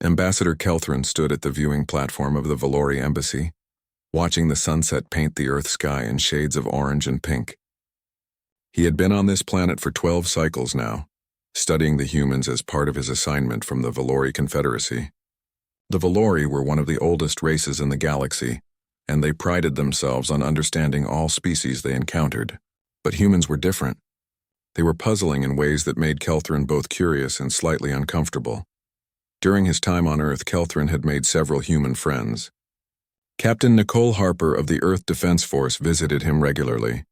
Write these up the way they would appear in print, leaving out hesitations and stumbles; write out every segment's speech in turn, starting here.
Ambassador Kelthrin stood at the viewing platform of the Valori embassy, watching the sunset paint the Earth sky in shades of orange and pink. He had been on this planet for 12 cycles now, studying the humans as part of his assignment from the Valori Confederacy. The Valori were one of the oldest races in the galaxy, and they prided themselves on understanding all species they encountered. But humans were different. They were puzzling in ways that made Kelthrin both curious and slightly uncomfortable. During his time on Earth, Kelthrin had made several human friends. Captain Nicole Harper of the Earth Defense Force visited him regularly.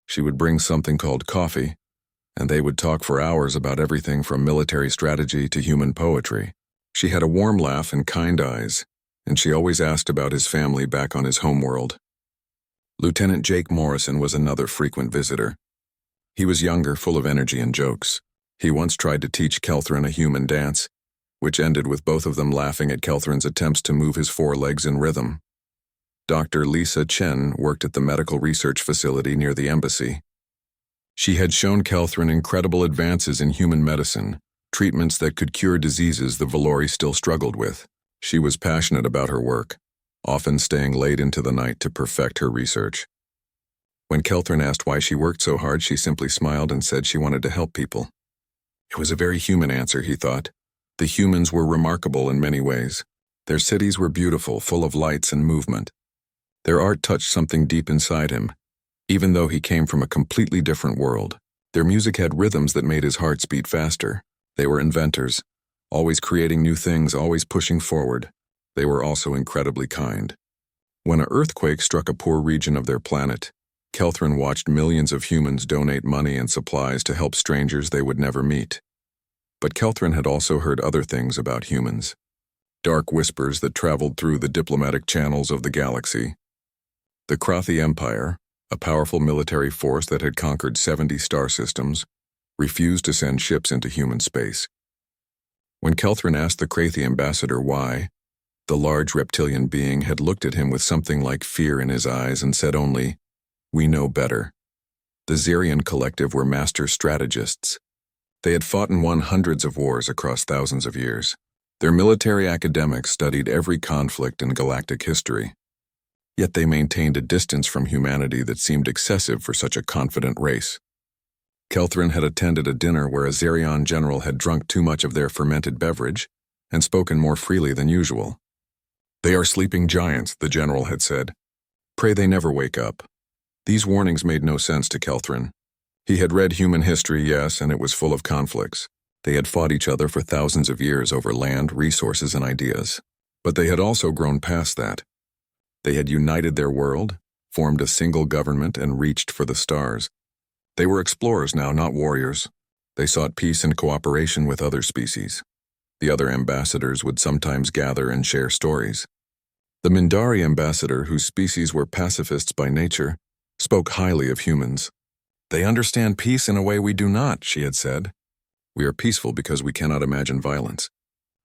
She would bring something called coffee, and they would talk for hours about everything from military strategy to human poetry. She had a warm laugh and kind eyes, and she always asked about his family back on his homeworld. Lieutenant Jake Morrison was another frequent visitor. He was younger, full of energy and jokes. He once tried to teach Kelthrin a human dance, which ended with both of them laughing at Kelthrin's attempts to move his forelegs in rhythm. Dr. Lisa Chen worked at the medical research facility near the embassy. She had shown Kelthrin incredible advances in human medicine, treatments that could cure diseases the Valori still struggled with. She was passionate about her work, often staying late into the night to perfect her research. When Kelthrin asked why she worked so hard, she simply smiled and said she wanted to help people. It was a very human answer, he thought. The humans were remarkable in many ways. Their cities were beautiful, full of lights and movement. Their art touched something deep inside him, even though he came from a completely different world. Their music had rhythms that made his heart beat faster. They were inventors, always creating new things, always pushing forward. They were also incredibly kind. When an earthquake struck a poor region of their planet, Kelthrin watched millions of humans donate money and supplies to help strangers they would never meet. But Kelthrin had also heard other things about humans. Dark whispers that traveled through the diplomatic channels of the galaxy. The Krathi Empire, a powerful military force that had conquered 70 star systems, refused to send ships into human space. When Kelthrin asked the Krathi ambassador why, the large reptilian being had looked at him with something like fear in his eyes and said only, "We know better." The Zerian collective were master strategists. They had fought and won hundreds of wars across thousands of years. Their military academics studied every conflict in galactic history. Yet they maintained a distance from humanity that seemed excessive for such a confident race. Kelthrin had attended a dinner where a Zerion general had drunk too much of their fermented beverage and spoken more freely than usual. "They are sleeping giants," the general had said. "Pray they never wake up." These warnings made no sense to Kelthrin. He had read human history, yes, and it was full of conflicts. They had fought each other for thousands of years over land, resources, and ideas. But they had also grown past that. They had united their world, formed a single government, and reached for the stars. They were explorers now, not warriors. They sought peace and cooperation with other species. The other ambassadors would sometimes gather and share stories. The Mindari ambassador, whose species were pacifists by nature, spoke highly of humans. "They understand peace in a way we do not," she had said. "We are peaceful because we cannot imagine violence.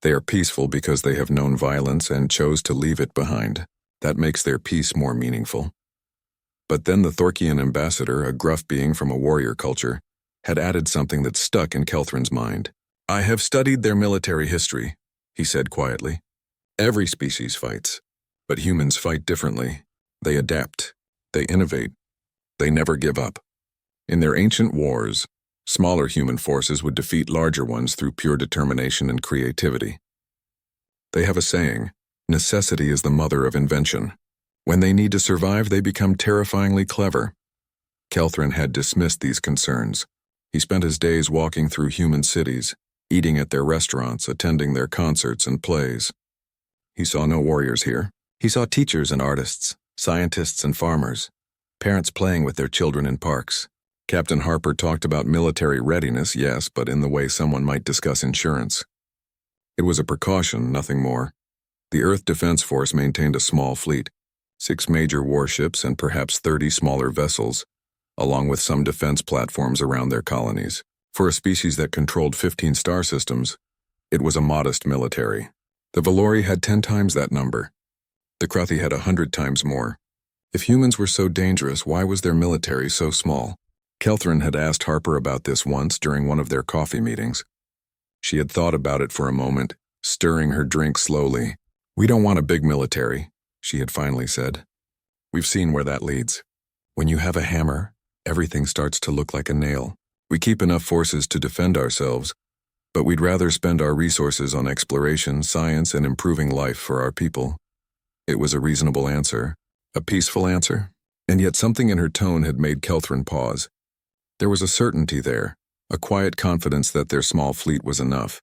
They are peaceful because they have known violence and chose to leave it behind. That makes their peace more meaningful." But then the Thorkian ambassador, a gruff being from a warrior culture, had added something that stuck in Kelthrin's mind. "I have studied their military history," he said quietly. "Every species fights, but humans fight differently. They adapt. They innovate. They never give up. In their ancient wars, smaller human forces would defeat larger ones through pure determination and creativity. They have a saying, 'Necessity is the mother of invention.' When they need to survive, they become terrifyingly clever." Kelthrin had dismissed these concerns. He spent his days walking through human cities, eating at their restaurants, attending their concerts and plays. He saw no warriors here. He saw teachers and artists, scientists and farmers, parents playing with their children in parks. Captain Harper talked about military readiness, yes, but in the way someone might discuss insurance. It was a precaution, nothing more. The Earth Defense Force maintained a small fleet, 6 major warships and perhaps 30 smaller vessels, along with some defense platforms around their colonies. For a species that controlled 15 star systems, it was a modest military. The Valori had 10 times that number. The Krathi had 100 times more. If humans were so dangerous, why was their military so small? Kelthrin had asked Harper about this once during one of their coffee meetings. She had thought about it for a moment, stirring her drink slowly. "We don't want a big military," she had finally said. "We've seen where that leads. When you have a hammer, everything starts to look like a nail. We keep enough forces to defend ourselves, but we'd rather spend our resources on exploration, science, and improving life for our people." It was a reasonable answer, a peaceful answer, and yet something in her tone had made Kelthrin pause. There was a certainty there, a quiet confidence that their small fleet was enough.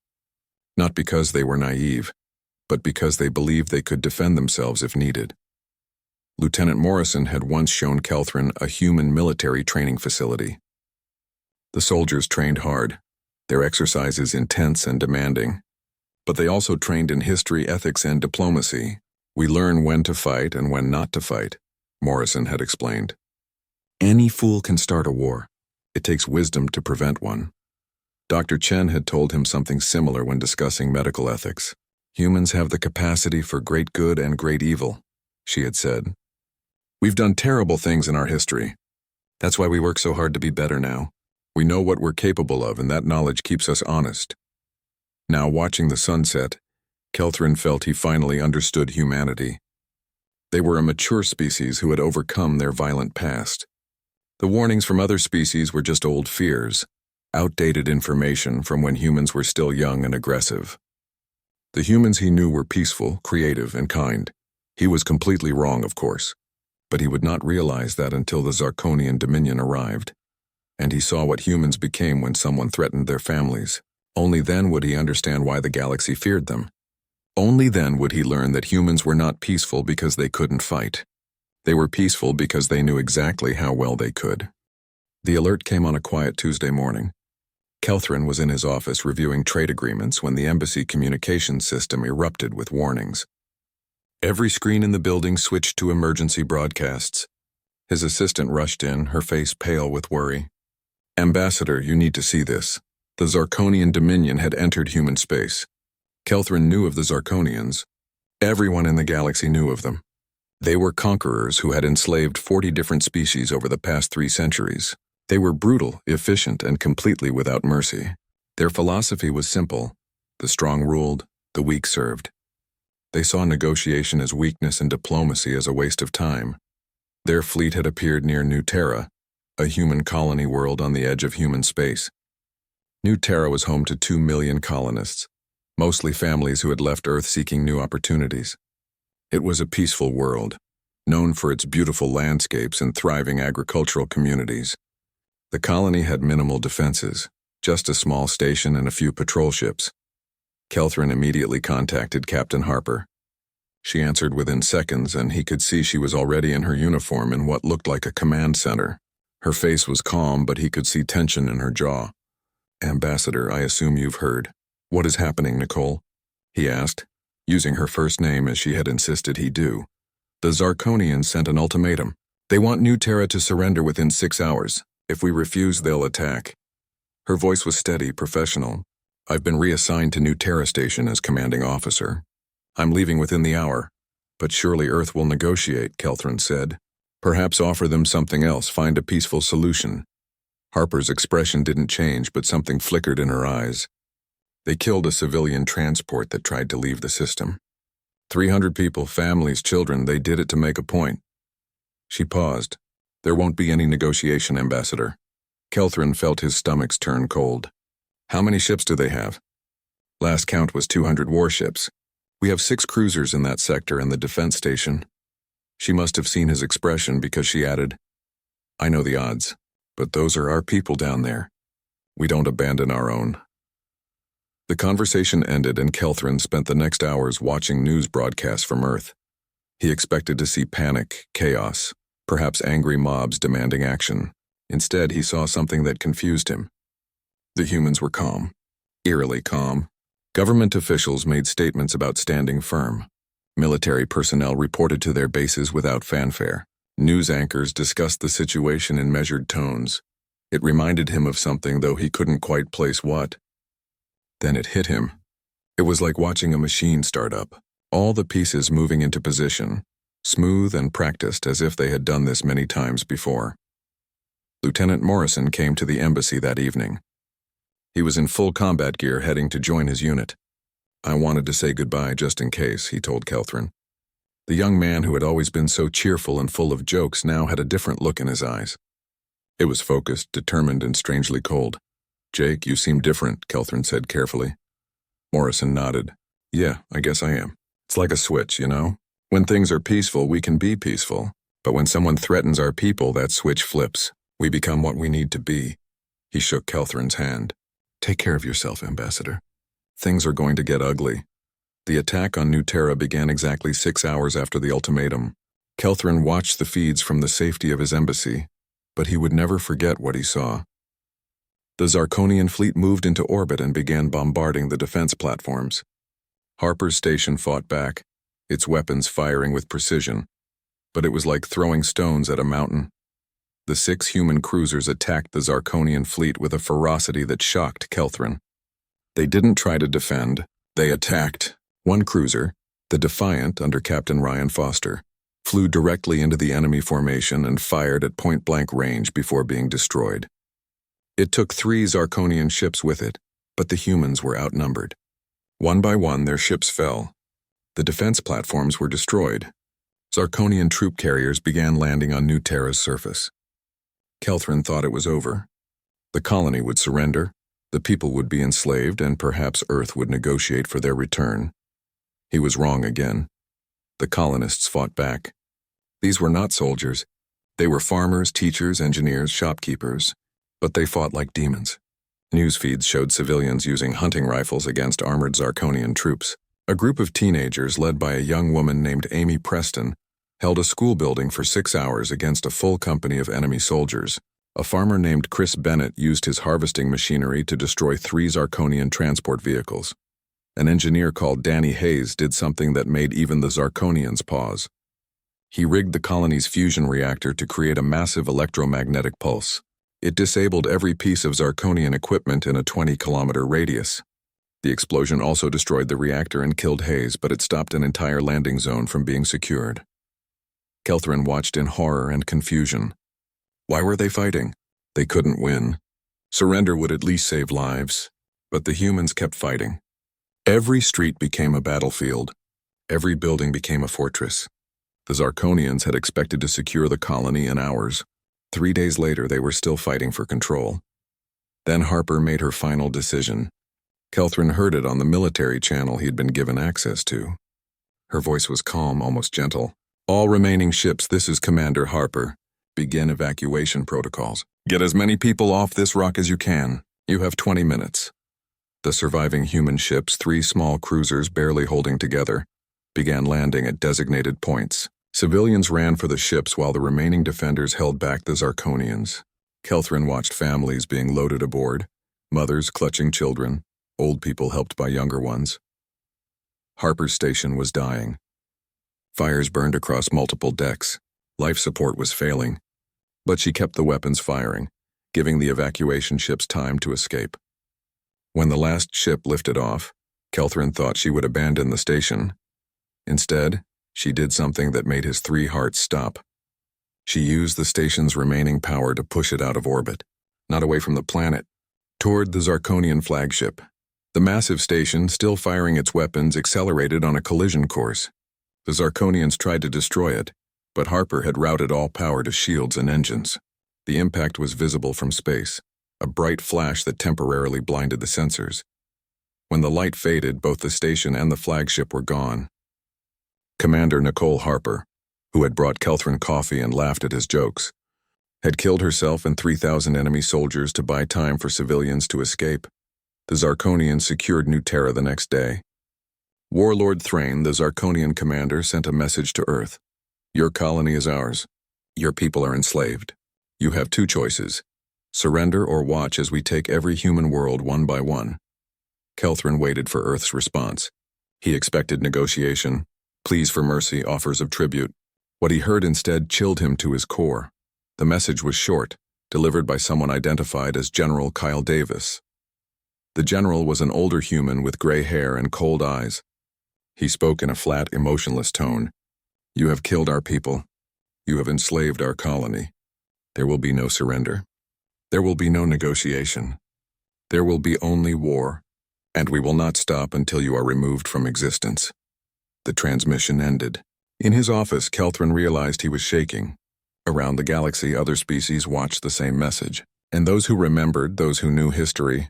Not because they were naive, but because they believed they could defend themselves if needed. Lieutenant Morrison had once shown Kelthrin a human military training facility. The soldiers trained hard, their exercises intense and demanding. But they also trained in history, ethics, and diplomacy. "We learn when to fight and when not to fight," Morrison had explained. "Any fool can start a war. It takes wisdom to prevent one." Dr. Chen had told him something similar when discussing medical ethics. "Humans have the capacity for great good and great evil," she had said. "We've done terrible things in our history. That's why we work so hard to be better now. We know what we're capable of, and that knowledge keeps us honest." Now, watching the sunset, Kelthrin felt he finally understood humanity. They were a mature species who had overcome their violent past. The warnings from other species were just old fears, outdated information from when humans were still young and aggressive. The humans he knew were peaceful, creative, and kind. He was completely wrong, of course, but he would not realize that until the Zarkonian Dominion arrived, and he saw what humans became when someone threatened their families. Only then would he understand why the galaxy feared them. Only then would he learn that humans were not peaceful because they couldn't fight. They were peaceful because they knew exactly how well they could. The alert came on a quiet Tuesday morning. Kelthrin was in his office reviewing trade agreements when the embassy communications system erupted with warnings. Every screen in the building switched to emergency broadcasts. His assistant rushed in, her face pale with worry. "Ambassador, you need to see this. The Zarkonian Dominion had entered human space." Kelthrin knew of the Zarkonians. Everyone in the galaxy knew of them. They were conquerors who had enslaved 40 different species over the past 3 centuries. They were brutal, efficient, and completely without mercy. Their philosophy was simple: the strong ruled, the weak served. They saw negotiation as weakness and diplomacy as a waste of time. Their fleet had appeared near New Terra, a human colony world on the edge of human space. New Terra was home to 2 million colonists, mostly families who had left Earth seeking new opportunities. It was a peaceful world, known for its beautiful landscapes and thriving agricultural communities. The colony had minimal defenses, just a small station and a few patrol ships. Kelthrin immediately contacted Captain Harper. She answered within seconds, and he could see she was already in her uniform in what looked like a command center. Her face was calm, but he could see tension in her jaw. "Ambassador, I assume you've heard. What is happening, Nicole?" he asked, using her first name as she had insisted he do. "The Zarkonians sent an ultimatum. They want New Terra to surrender within 6 hours. If we refuse, they'll attack." Her voice was steady, professional. "I've been reassigned to New Terra Station as commanding officer. I'm leaving within the hour. But surely Earth will negotiate," Kelthrin said. "Perhaps offer them something else, find a peaceful solution." Harper's expression didn't change, but something flickered in her eyes. "They killed a civilian transport that tried to leave the system. 300 people, families, children, they did it to make a point." She paused. "There won't be any negotiation, Ambassador." Kelthrin felt his stomachs turn cold. "How many ships do they have?" "Last count was 200 warships. We have 6 cruisers in that sector and the defense station." She must have seen his expression because she added, "I know the odds, but those are our people down there. We don't abandon our own." The conversation ended, and Kelthrin spent the next hours watching news broadcasts from Earth. He expected to see panic, chaos, perhaps angry mobs demanding action. Instead, he saw something that confused him. The humans were calm, eerily calm. Government officials made statements about standing firm. Military personnel reported to their bases without fanfare. News anchors discussed the situation in measured tones. It reminded him of something, though he couldn't quite place what. Then it hit him. It was like watching a machine start up, all the pieces moving into position, smooth and practiced as if they had done this many times before. Lieutenant Morrison came to the embassy that evening. He was in full combat gear heading to join his unit. I wanted to say goodbye just in case, he told Kelthrin. The young man who had always been so cheerful and full of jokes now had a different look in his eyes. It was focused, determined, and strangely cold. Jake, you seem different, Kelthrin said carefully. Morrison nodded. Yeah, I guess I am. It's like a switch, you know? When things are peaceful, we can be peaceful. But when someone threatens our people, that switch flips. We become what we need to be. He shook Kelthrin's hand. Take care of yourself, Ambassador. Things are going to get ugly. The attack on New Terra began exactly 6 hours after the ultimatum. Kelthrin watched the feeds from the safety of his embassy, but he would never forget what he saw. The Zarkonian fleet moved into orbit and began bombarding the defense platforms. Harper's station fought back, its weapons firing with precision, but it was like throwing stones at a mountain. The 6 human cruisers attacked the Zarkonian fleet with a ferocity that shocked Kelthrin. They didn't try to defend, they attacked. One cruiser, the Defiant under Captain Ryan Foster, flew directly into the enemy formation and fired at point-blank range before being destroyed. It took 3 Zarkonian ships with it, but the humans were outnumbered. One by one, their ships fell. The defense platforms were destroyed. Zarkonian troop carriers began landing on New Terra's surface. Kelthrin thought it was over. The colony would surrender, the people would be enslaved, and perhaps Earth would negotiate for their return. He was wrong again. The colonists fought back. These were not soldiers. They were farmers, teachers, engineers, shopkeepers, but they fought like demons. News feeds showed civilians using hunting rifles against armored Zarkonian troops. A group of teenagers led by a young woman named Amy Preston held a school building for 6 hours against a full company of enemy soldiers. A farmer named Chris Bennett used his harvesting machinery to destroy 3 Zarkonian transport vehicles. An engineer called Danny Hayes did something that made even the Zarkonians pause. He rigged the colony's fusion reactor to create a massive electromagnetic pulse. It disabled every piece of Zarkonian equipment in a 20-kilometer radius. The explosion also destroyed the reactor and killed Hayes, but it stopped an entire landing zone from being secured. Kelthrin watched in horror and confusion. Why were they fighting? They couldn't win. Surrender would at least save lives, but the humans kept fighting. Every street became a battlefield. Every building became a fortress. The Zarkonians had expected to secure the colony in hours. 3 days later, they were still fighting for control. Then Harper made her final decision. Kelthrin heard it on the military channel he'd been given access to. Her voice was calm, almost gentle. All remaining ships, this is Commander Harper. Begin evacuation protocols. Get as many people off this rock as you can. You have 20 minutes. The surviving human ships, 3 small cruisers barely holding together, began landing at designated points. Civilians ran for the ships while the remaining defenders held back the Zarkonians. Kelthrin watched families being loaded aboard, mothers clutching children, old people helped by younger ones. Harper's station was dying. Fires burned across multiple decks. Life support was failing. But she kept the weapons firing, giving the evacuation ships time to escape. When the last ship lifted off, Kelthrin thought she would abandon the station. Instead, she did something that made his 3 hearts stop. She used the station's remaining power to push it out of orbit, not away from the planet, toward the Zarkonian flagship. The massive station, still firing its weapons, accelerated on a collision course. The Zarkonians tried to destroy it, but Harper had routed all power to shields and engines. The impact was visible from space, a bright flash that temporarily blinded the sensors. When the light faded, both the station and the flagship were gone. Commander Nicole Harper, who had brought Kelthrin coffee and laughed at his jokes, had killed herself and 3,000 enemy soldiers to buy time for civilians to escape. The Zarkonians secured New Terra the next day. Warlord Thrain, the Zarkonian commander, sent a message to Earth. Your colony is ours. Your people are enslaved. You have 2 choices. Surrender or watch as we take every human world one by one. Kelthrin waited for Earth's response. He expected negotiation, pleas for mercy, offers of tribute. What he heard instead chilled him to his core. The message was short, delivered by someone identified as General Kyle Davis. The general was an older human with gray hair and cold eyes. He spoke in a flat, emotionless tone. You have killed our people. You have enslaved our colony. There will be no surrender. There will be no negotiation. There will be only war. And we will not stop until you are removed from existence. The transmission ended. In his office, Kelthrin realized he was shaking. Around the galaxy, other species watched the same message. And those who remembered, those who knew history,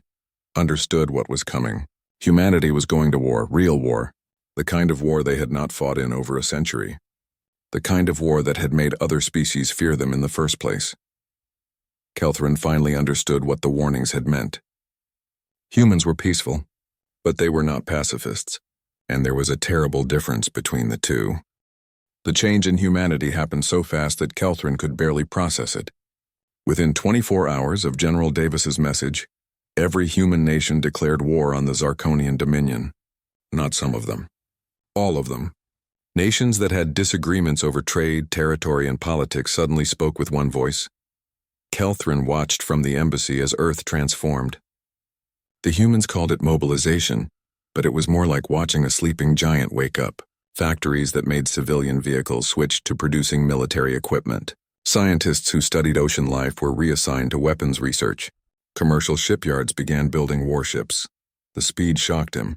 understood what was coming. Humanity was going to war, real war. The kind of war they had not fought in over a century. The kind of war that had made other species fear them in the first place. Kelthrin finally understood what the warnings had meant. Humans were peaceful, but they were not pacifists, and there was a terrible difference between the two. The change in humanity happened so fast that Kelthrin could barely process it. Within 24 hours of General Davis's message, every human nation declared war on the Zarkonian Dominion. Not some of them. All of them. Nations that had disagreements over trade, territory, and politics suddenly spoke with one voice. Kelthrin watched from the embassy as Earth transformed. The humans called it mobilization, but it was more like watching a sleeping giant wake up. Factories that made civilian vehicles switched to producing military equipment. Scientists who studied ocean life were reassigned to weapons research. Commercial shipyards began building warships. The speed shocked him.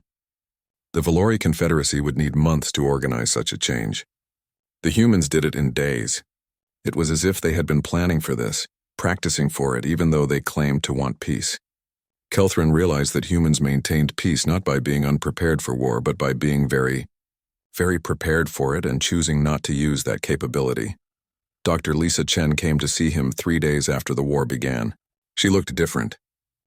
The Valori Confederacy would need months to organize such a change. The humans did it in days. It was as if they had been planning for this, practicing for it even though they claimed to want peace. Kelthrin realized that humans maintained peace not by being unprepared for war, but by being very prepared for it and choosing not to use that capability. Dr. Lisa Chen came to see him 3 days after the war began. She looked different.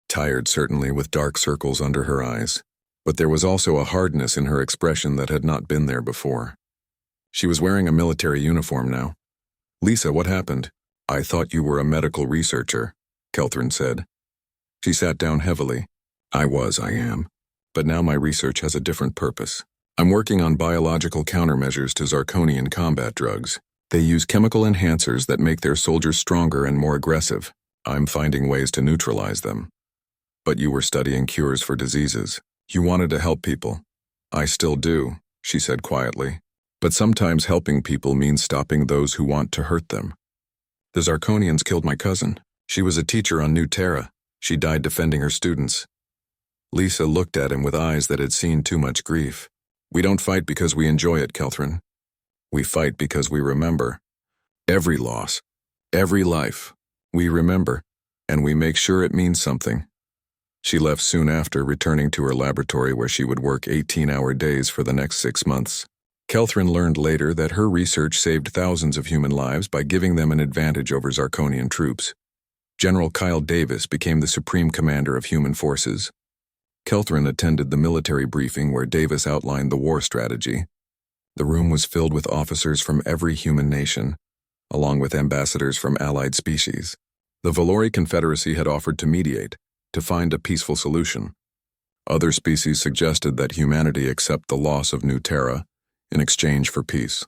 Tired, certainly, with dark circles under her eyes. But there was also a hardness in her expression that had not been there before. She was wearing a military uniform now. "Lisa, what happened?" "I thought you were a medical researcher," Kelthrin said. She sat down heavily. I am. But now my research has a different purpose. I'm working on biological countermeasures to Zarkonian combat drugs. They use chemical enhancers that make their soldiers stronger and more aggressive. I'm finding ways to neutralize them. But you were studying cures for diseases. You wanted to help people. I still do, she said quietly. But sometimes helping people means stopping those who want to hurt them. The Zarkonians killed my cousin. She was a teacher on New Terra. She died defending her students. Lisa looked at him with eyes that had seen too much grief. We don't fight because we enjoy it, Kelthrin. We fight because we remember. Every loss, every life, we remember, and we make sure it means something. She left soon after, returning to her laboratory where she would work 18-hour days for the next 6 months. Kelthrin learned later that her research saved thousands of human lives by giving them an advantage over Zarkonian troops. General Kyle Davis became the supreme commander of human forces. Kelthrin attended the military briefing where Davis outlined the war strategy. The room was filled with officers from every human nation, along with ambassadors from allied species. The Valori Confederacy had offered to mediate, to find a peaceful solution. Other species suggested that humanity accept the loss of New Terra in exchange for peace.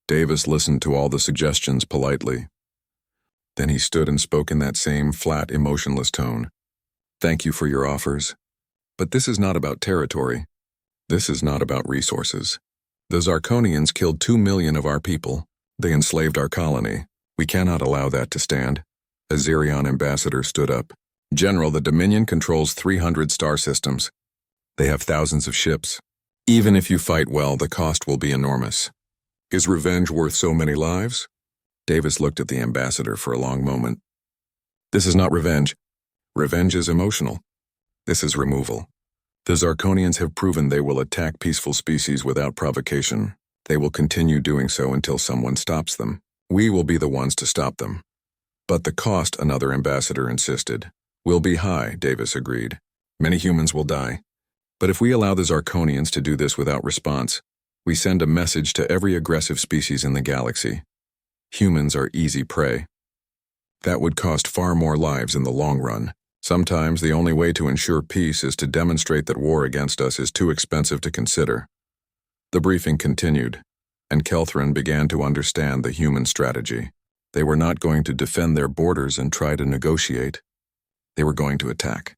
Davis listened to all the suggestions politely. Then he stood and spoke in that same flat, emotionless tone. Thank you for your offers. But this is not about territory. This is not about resources. The Zarkonians killed 2 million of our people. They enslaved our colony. We cannot allow that to stand. A Zerion ambassador stood up. General, the Dominion controls 300 star systems. They have thousands of ships. Even if you fight well, the cost will be enormous. Is revenge worth so many lives? Davis looked at the ambassador for a long moment. This is not revenge. Revenge is emotional. This is removal. The Zarkonians have proven they will attack peaceful species without provocation. They will continue doing so until someone stops them. We will be the ones to stop them. But the cost, another ambassador insisted, will be high, Davis agreed. Many humans will die. But if we allow the Zarkonians to do this without response, we send a message to every aggressive species in the galaxy. Humans are easy prey. That would cost far more lives in the long run. Sometimes the only way to ensure peace is to demonstrate that war against us is too expensive to consider. The briefing continued, and Kelthrin began to understand the human strategy. They were not going to defend their borders and try to negotiate. They were going to attack,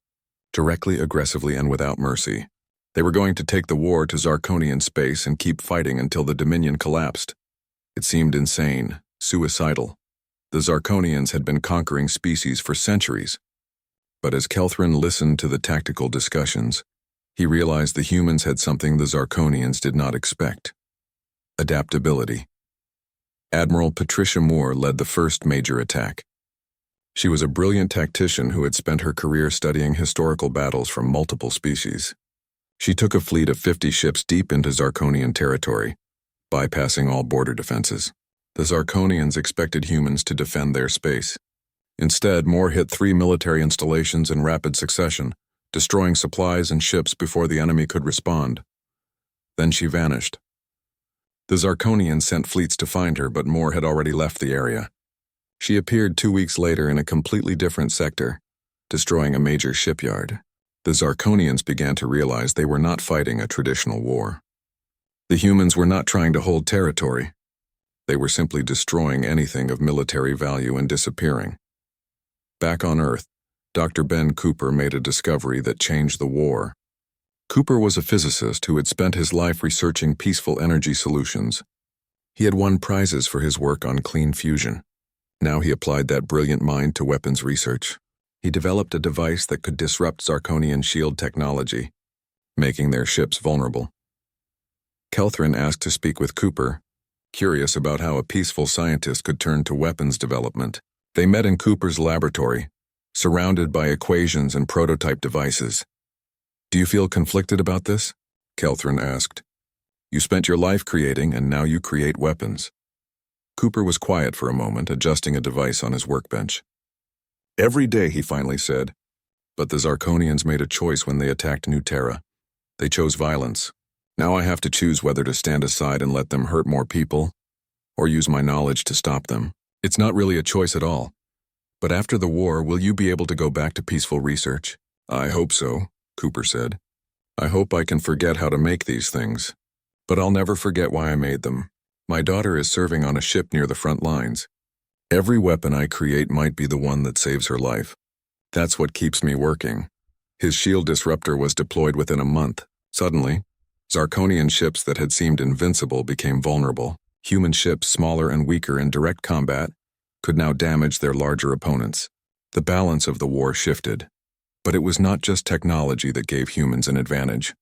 directly, aggressively, and without mercy. They were going to take the war to Zarkonian space and keep fighting until the Dominion collapsed. It seemed insane, suicidal. The Zarkonians had been conquering species for centuries. But as Kelthrin listened to the tactical discussions, he realized the humans had something the Zarkonians did not expect: adaptability. Admiral Patricia Moore led the first major attack. She was a brilliant tactician who had spent her career studying historical battles from multiple species. She took a fleet of 50 ships deep into Zarkonian territory, bypassing all border defenses. The Zarkonians expected humans to defend their space. Instead, Moore hit 3 military installations in rapid succession, destroying supplies and ships before the enemy could respond. Then she vanished. The Zarkonians sent fleets to find her, but Moore had already left the area. She appeared 2 weeks later in a completely different sector, destroying a major shipyard. The Zarkonians began to realize they were not fighting a traditional war. The humans were not trying to hold territory. They were simply destroying anything of military value and disappearing. Back on Earth, Dr. Ben Cooper made a discovery that changed the war. Cooper was a physicist who had spent his life researching peaceful energy solutions. He had won prizes for his work on clean fusion. Now he applied that brilliant mind to weapons research. He developed a device that could disrupt Zarkonian shield technology, making their ships vulnerable. Kelthrin asked to speak with Cooper, curious about how a peaceful scientist could turn to weapons development. They met in Cooper's laboratory, surrounded by equations and prototype devices. "Do you feel conflicted about this?" Kelthrin asked. "You spent your life creating, and now you create weapons." Cooper was quiet for a moment, adjusting a device on his workbench. "Every day," he finally said. "But the Zarkonians made a choice when they attacked New Terra. They chose violence. Now I have to choose whether to stand aside and let them hurt more people, or use my knowledge to stop them. It's not really a choice at all. But after the war, will you be able to go back to peaceful research?" "I hope so," Cooper said. "I hope I can forget how to make these things. But I'll never forget why I made them. My daughter is serving on a ship near the front lines. Every weapon I create might be the one that saves her life. That's what keeps me working." His shield disruptor was deployed within a month. Suddenly, Zarkonian ships that had seemed invincible became vulnerable. Human ships, smaller and weaker in direct combat, could now damage their larger opponents. The balance of the war shifted. But it was not just technology that gave humans an advantage.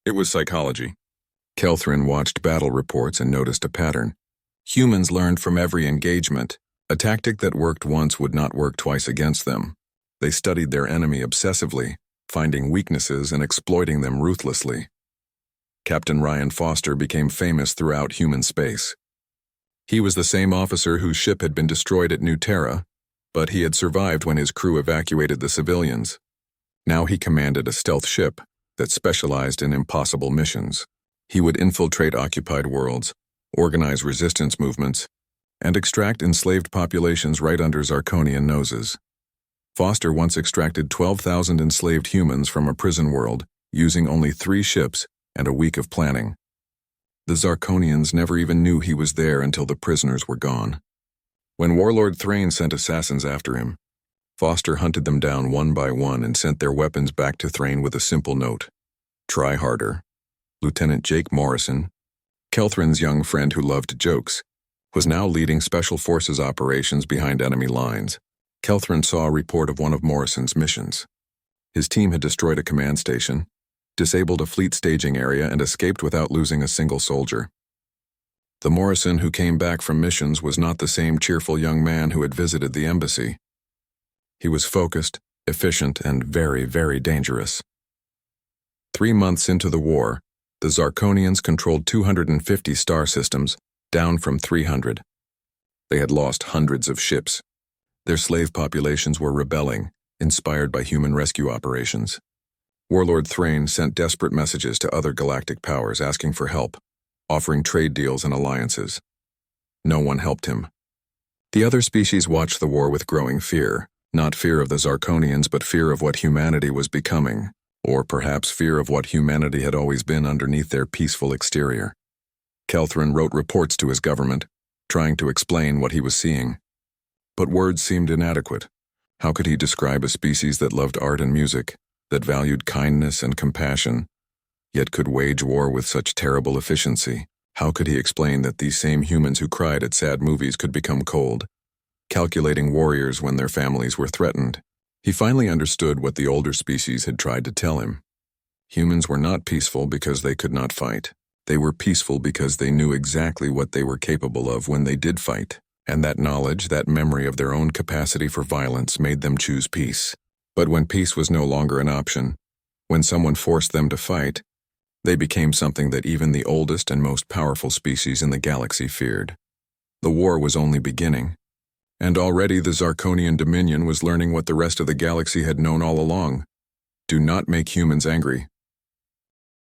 It was psychology. Kelthrin watched battle reports and noticed a pattern. Humans learned from every engagement. A tactic that worked once would not work twice against them. They studied their enemy obsessively, finding weaknesses and exploiting them ruthlessly. Captain Ryan Foster became famous throughout human space. He was the same officer whose ship had been destroyed at New Terra, but he had survived when his crew evacuated the civilians. Now he commanded a stealth ship that specialized in impossible missions. He would infiltrate occupied worlds, organize resistance movements, and extract enslaved populations right under Zarkonian noses. Foster once extracted 12,000 enslaved humans from a prison world, using only 3 ships and a week of planning. The Zarkonians never even knew he was there until the prisoners were gone. When Warlord Thrain sent assassins after him, Foster hunted them down one by one and sent their weapons back to Thrain with a simple note: "Try harder." Lieutenant Jake Morrison, Kelthrin's young friend who loved jokes, was now leading Special Forces operations behind enemy lines. Kelthrin saw a report of one of Morrison's missions. His team had destroyed a command station, disabled a fleet staging area, and escaped without losing a single soldier. The Morrison who came back from missions was not the same cheerful young man who had visited the embassy. He was focused, efficient, and very, very dangerous. 3 months into the war, the Zarkonians controlled 250 star systems, down from 300. They had lost hundreds of ships. Their slave populations were rebelling, inspired by human rescue operations. Warlord Thrain sent desperate messages to other galactic powers asking for help, offering trade deals and alliances. No one helped him. The other species watched the war with growing fear, not fear of the Zarkonians, but fear of what humanity was becoming, or perhaps fear of what humanity had always been underneath their peaceful exterior. Kelthrin wrote reports to his government, trying to explain what he was seeing. But words seemed inadequate. How could he describe a species that loved art and music, that valued kindness and compassion, yet could wage war with such terrible efficiency? How could he explain that these same humans who cried at sad movies could become cold, calculating warriors when their families were threatened? He finally understood what the older species had tried to tell him. Humans were not peaceful because they could not fight. They were peaceful because they knew exactly what they were capable of when they did fight, and that knowledge, that memory of their own capacity for violence made them choose peace. But when peace was no longer an option, when someone forced them to fight, they became something that even the oldest and most powerful species in the galaxy feared. The war was only beginning, and already the Zarkonian Dominion was learning what the rest of the galaxy had known all along. Do not make humans angry.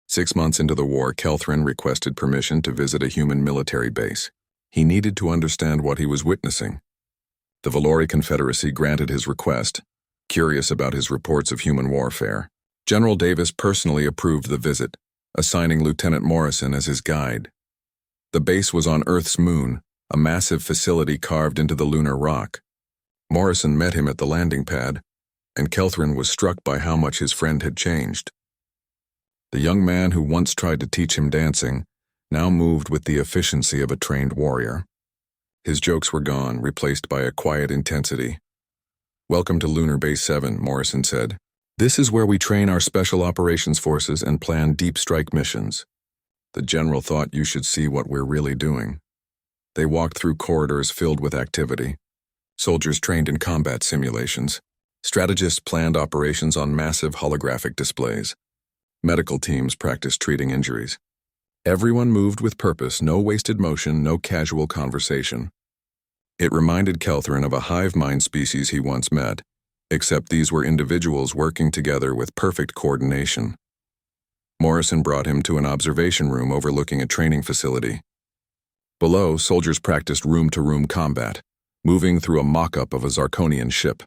6 months into the war, Kelthrin requested permission to visit a human military base. He needed to understand what he was witnessing. The Valori Confederacy granted his request, curious about his reports of human warfare. General Davis personally approved the visit, assigning Lieutenant Morrison as his guide. The base was on Earth's moon, a massive facility carved into the lunar rock. Morrison met him at the landing pad, and Kelthrin was struck by how much his friend had changed. The young man who once tried to teach him dancing now moved with the efficiency of a trained warrior. His jokes were gone, replaced by a quiet intensity. "Welcome to Lunar Base 7, Morrison said. "This is where we train our special operations forces and plan deep strike missions. The general thought you should see what we're really doing." They walked through corridors filled with activity. Soldiers trained in combat simulations. Strategists planned operations on massive holographic displays. Medical teams practiced treating injuries. Everyone moved with purpose, no wasted motion, no casual conversation. It reminded Kelthrin of a hive mind species he once met, except these were individuals working together with perfect coordination. Morrison brought him to an observation room overlooking a training facility. Below, soldiers practiced room-to-room combat, moving through a mock-up of a Zarkonian ship.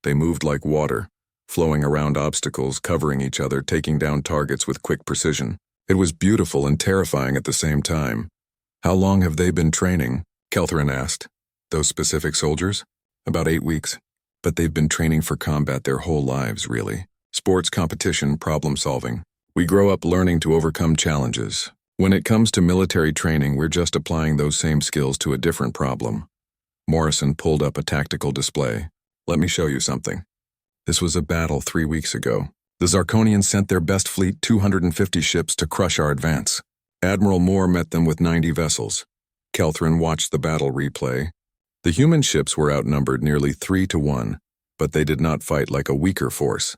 They moved like water, flowing around obstacles, covering each other, taking down targets with quick precision. It was beautiful and terrifying at the same time. "How long have they been training?" Kelthrin asked. "Those specific soldiers?" "About 8 weeks. But they've been training for combat their whole lives, really. Sports, competition, problem-solving. We grow up learning to overcome challenges. When it comes to military training, we're just applying those same skills to a different problem." Morrison pulled up a tactical display. "Let me show you something. This was a battle 3 weeks ago. The Zarkonians sent their best fleet, 250 ships, to crush our advance. Admiral Moore met them with 90 vessels. Kelthrin watched the battle replay. The human ships were outnumbered nearly 3-1, but they did not fight like a weaker force.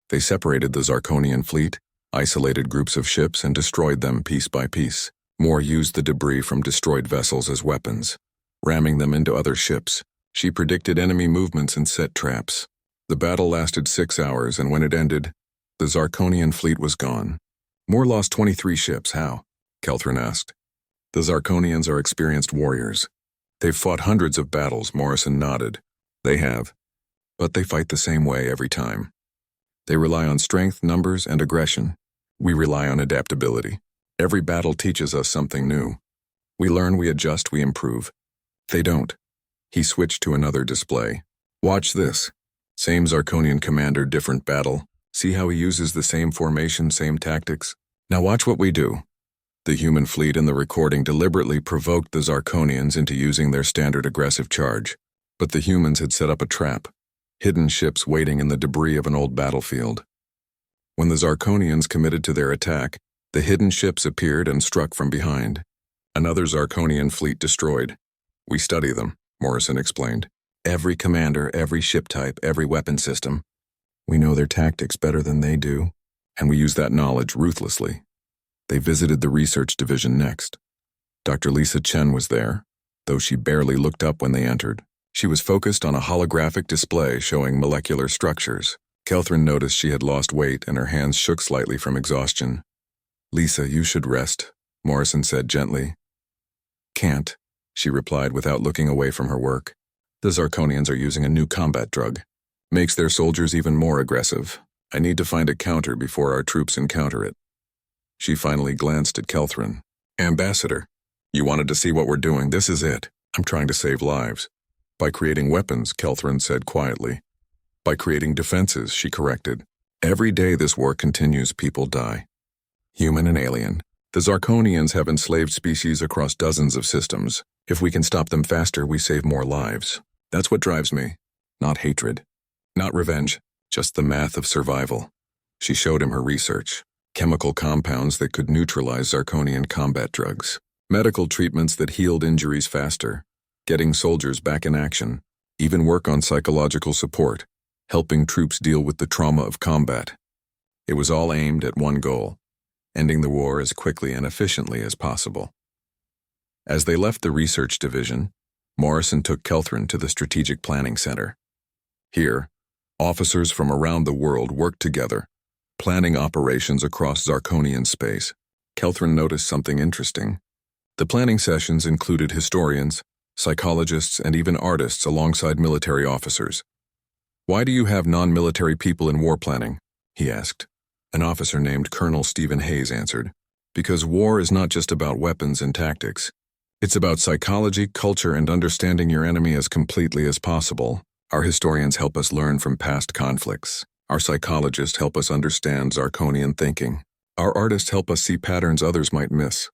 They separated the Zarkonian fleet, isolated groups of ships, and destroyed them piece by piece. Moore used the debris from destroyed vessels as weapons, ramming them into other ships. She predicted enemy movements and set traps. The battle lasted 6 hours, and when it ended, the Zarkonian fleet was gone. Moore lost 23 ships. How? Kelthrin asked. The Zarkonians are experienced warriors. They've fought hundreds of battles, Morrison nodded. They have. But they fight the same way every time. They rely on strength, numbers, and aggression. We rely on adaptability. Every battle teaches us something new. We learn, we adjust, we improve. They don't. He switched to another display. Watch this. Same Zarkonian commander, different battle. See how he uses the same formation, same tactics? Now watch what we do. The human fleet in the recording deliberately provoked the Zarkonians into using their standard aggressive charge. But the humans had set up a trap. Hidden ships waiting in the debris of an old battlefield. When the Zarkonians committed to their attack, the hidden ships appeared and struck from behind. Another Zarkonian fleet destroyed. We study them, Morrison explained. Every commander, every ship type, every weapon system. We know their tactics better than they do, and we use that knowledge ruthlessly. They visited the research division next. Dr. Lisa Chen was there, though she barely looked up when they entered. She was focused on a holographic display showing molecular structures. Kelthrin noticed she had lost weight and her hands shook slightly from exhaustion. "Lisa, you should rest," Morrison said gently. "Can't," she replied without looking away from her work. "The Zarkonians are using a new combat drug. Makes their soldiers even more aggressive. I need to find a counter before our troops encounter it." She finally glanced at Kelthrin. "Ambassador, you wanted to see what we're doing. This is it. I'm trying to save lives." "By creating weapons," Kelthrin said quietly. "By creating defenses," she corrected. "Every day this war continues, people die. Human and alien. The Zarkonians have enslaved species across dozens of systems. If we can stop them faster, we save more lives. That's what drives me. Not hatred. Not revenge, just the math of survival. She showed him her research. Chemical compounds that could neutralize Zarkonian combat drugs. Medical treatments that healed injuries faster. Getting soldiers back in action. Even work on psychological support. Helping troops deal with the trauma of combat. It was all aimed at one goal. Ending the war as quickly and efficiently as possible. As they left the research division, Morrison took Kelthrin to the Strategic Planning Center. Here, officers from around the world worked together, planning operations across Zarkonian space. Kelthrin noticed something interesting. The planning sessions included historians, psychologists, and even artists alongside military officers. "Why do you have non-military people in war planning?" he asked. An officer named Colonel Stephen Hayes answered, "Because war is not just about weapons and tactics. It's about psychology, culture, and understanding your enemy as completely as possible. Our historians help us learn from past conflicts. Our psychologists help us understand Zarkonian thinking. Our artists help us see patterns others might miss.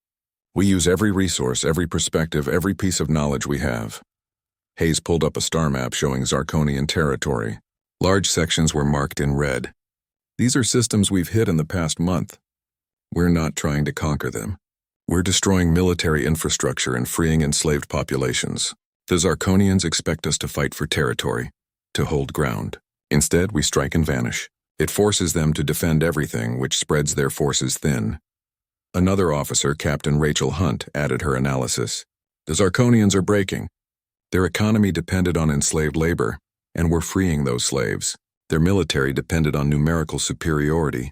We use every resource, every perspective, every piece of knowledge we have." Hayes pulled up a star map showing Zarkonian territory. Large sections were marked in red. "These are systems we've hit in the past month. We're not trying to conquer them. We're destroying military infrastructure and freeing enslaved populations. The Zarkonians expect us to fight for territory, to hold ground. Instead, we strike and vanish. It forces them to defend everything, which spreads their forces thin." Another officer, Captain Rachel Hunt, added her analysis. "The Zarkonians are breaking. Their economy depended on enslaved labor, and we're freeing those slaves. Their military depended on numerical superiority,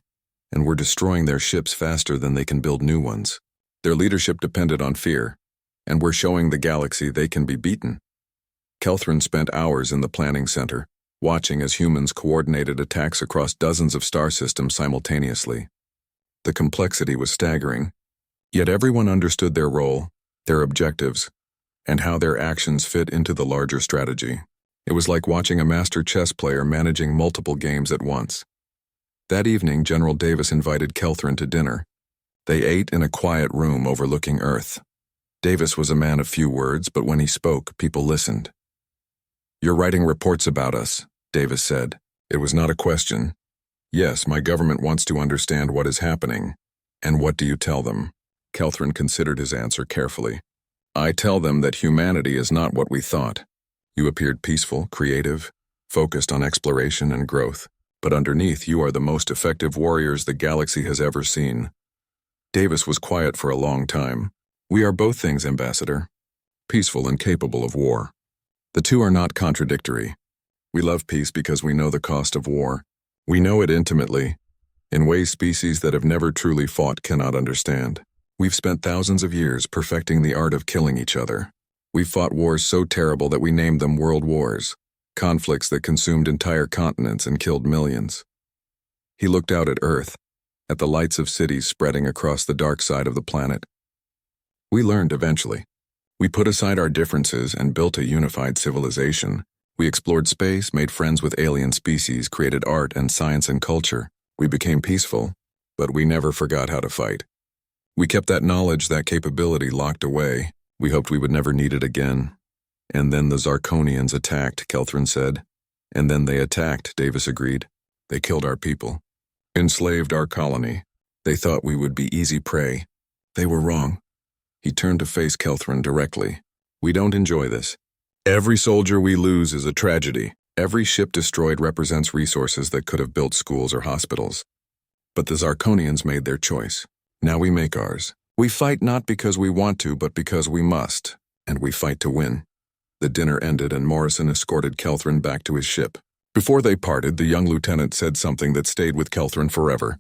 and we're destroying their ships faster than they can build new ones. Their leadership depended on fear, and we're showing the galaxy they can be beaten." Kelthrin spent hours in the planning center, watching as humans coordinated attacks across dozens of star systems simultaneously. The complexity was staggering, yet everyone understood their role, their objectives, and how their actions fit into the larger strategy. It was like watching a master chess player managing multiple games at once. That evening, General Davis invited Kelthrin to dinner. They ate in a quiet room overlooking Earth. Davis was a man of few words, but when he spoke, people listened. "You're writing reports about us," Davis said. It was not a question. "Yes, my government wants to understand what is happening. And what do you tell them?" Kelthrin considered his answer carefully. "I tell them that humanity is not what we thought. You appeared peaceful, creative, focused on exploration and growth, but underneath you are the most effective warriors the galaxy has ever seen." Davis was quiet for a long time. "We are both things, Ambassador. Peaceful and capable of war. The two are not contradictory. We love peace because we know the cost of war. We know it intimately, in ways species that have never truly fought cannot understand. We've spent thousands of years perfecting the art of killing each other. We've fought wars so terrible that we named them world wars, conflicts that consumed entire continents and killed millions." He looked out at Earth, at the lights of cities spreading across the dark side of the planet. "We learned eventually. We put aside our differences and built a unified civilization. We explored space, made friends with alien species, created art and science and culture. We became peaceful, but we never forgot how to fight. We kept that knowledge, that capability locked away. We hoped we would never need it again. And then the Zarkonians attacked," Kelthrin said. "And then they attacked," Davis agreed. "They killed our people. Enslaved our colony. They thought we would be easy prey. They were wrong." He turned to face Kelthrin directly. "We don't enjoy this. Every soldier we lose is a tragedy. Every ship destroyed represents resources that could have built schools or hospitals. But the Zarkonians made their choice. Now we make ours. We fight not because we want to, but because we must, and we fight to win." The dinner ended and Morrison escorted Kelthrin back to his ship. Before they parted, the young lieutenant said something that stayed with Kelthrin forever.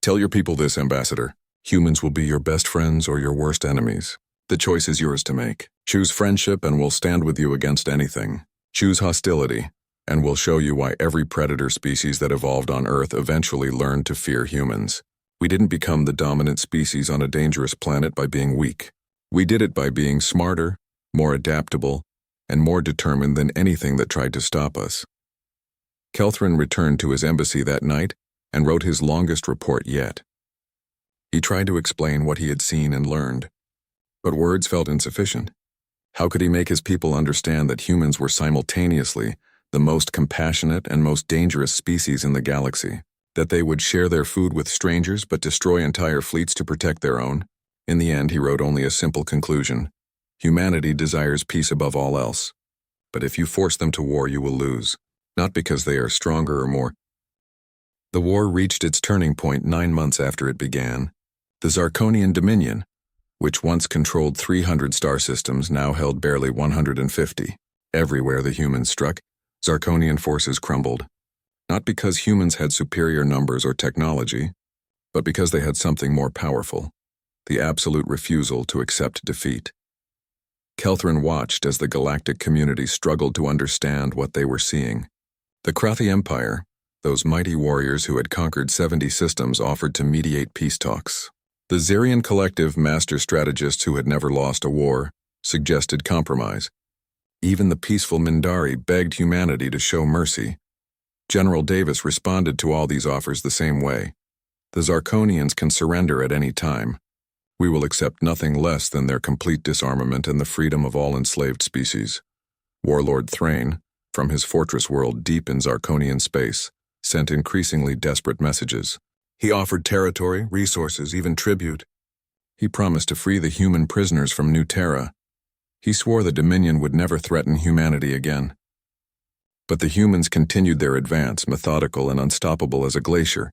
"Tell your people this, Ambassador. Humans will be your best friends or your worst enemies. The choice is yours to make. Choose friendship and we'll stand with you against anything. Choose hostility, and we'll show you why every predator species that evolved on Earth eventually learned to fear humans. We didn't become the dominant species on a dangerous planet by being weak. We did it by being smarter, more adaptable, and more determined than anything that tried to stop us." Kelthrin returned to his embassy that night and wrote his longest report yet. He tried to explain what he had seen and learned, but words felt insufficient. How could he make his people understand that humans were simultaneously the most compassionate and most dangerous species in the galaxy, that they would share their food with strangers but destroy entire fleets to protect their own. In the end, he wrote only a simple conclusion: humanity desires peace above all else. But if you force them to war, you will lose, not because they are stronger or more. The war reached its turning point 9 months after it began. The Zarkonian Dominion, which once controlled 300 star systems, now held barely 150. Everywhere the humans struck, Zarkonian forces crumbled. Not because humans had superior numbers or technology, but because they had something more powerful: the absolute refusal to accept defeat. Kelthrin watched as the galactic community struggled to understand what they were seeing. The Krathi Empire, those mighty warriors who had conquered 70 systems, offered to mediate peace talks. The Zarian Collective, master strategists who had never lost a war, suggested compromise. Even the peaceful Mindari begged humanity to show mercy. General Davis responded to all these offers the same way: the Zarkonians can surrender at any time. We will accept nothing less than their complete disarmament and the freedom of all enslaved species. Warlord Thrain, from his fortress world deep in Zarkonian space, sent increasingly desperate messages. He offered territory, resources, even tribute. He promised to free the human prisoners from New Terra. He swore the Dominion would never threaten humanity again. But the humans continued their advance, methodical and unstoppable as a glacier.